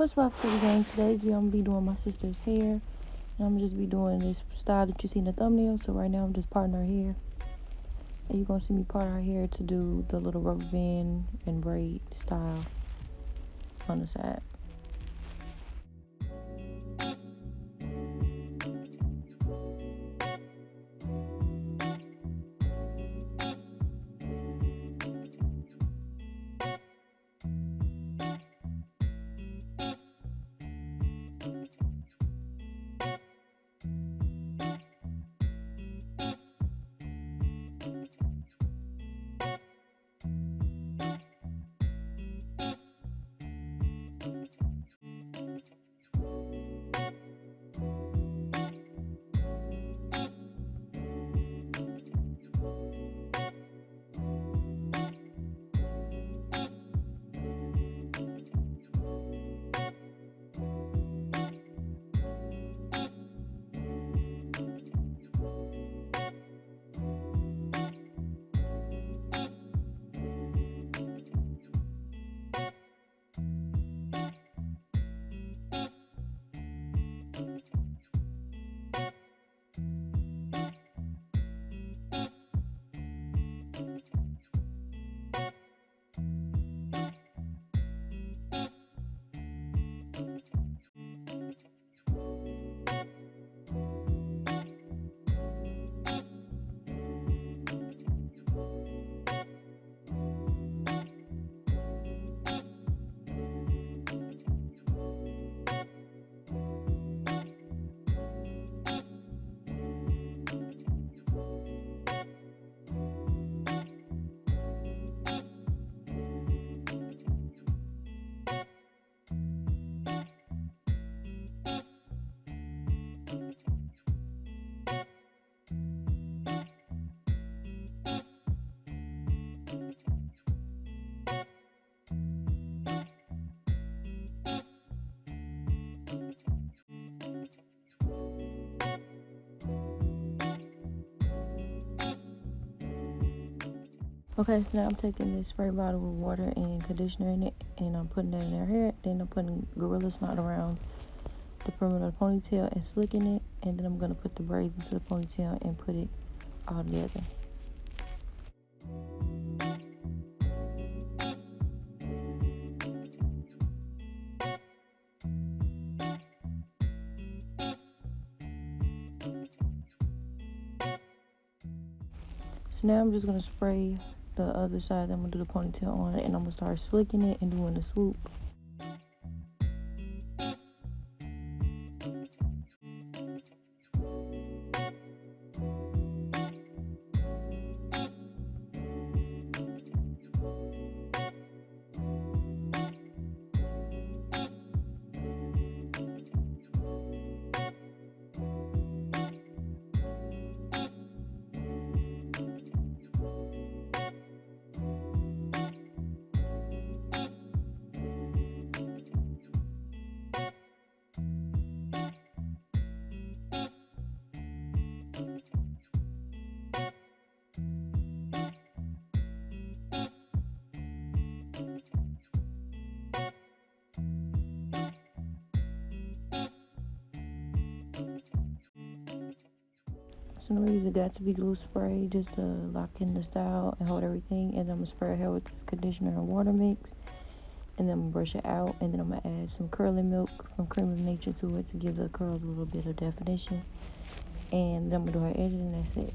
What's up for the gang? Today's video, I'm gonna be doing my sister's hair. And I'm gonna just be doing this style that you see in the thumbnail. So right now I'm just parting her hair. And you're gonna see me part her hair to do the little rubber band and braid style on the side. Okay, so now I'm taking this spray bottle with water and conditioner in it, and I'm putting that in her hair. Then I'm putting Gorilla Snot around the perimeter of the ponytail and slicking it, and then I'm gonna put the braids into the ponytail and put it all together. So now I'm just gonna spray the other side. I'm gonna do the ponytail on it, and I'm gonna start slicking it and doing the swoop. So I'm gonna use the Got to Be glue spray just to lock in the style and hold everything. And I'm gonna spray her hair with this conditioner and water mix. And then I'm gonna brush it out. And then I'm gonna add some curling milk from Cream of Nature to it to give the curls a little bit of definition. And then I'm gonna do her edges, and that's it.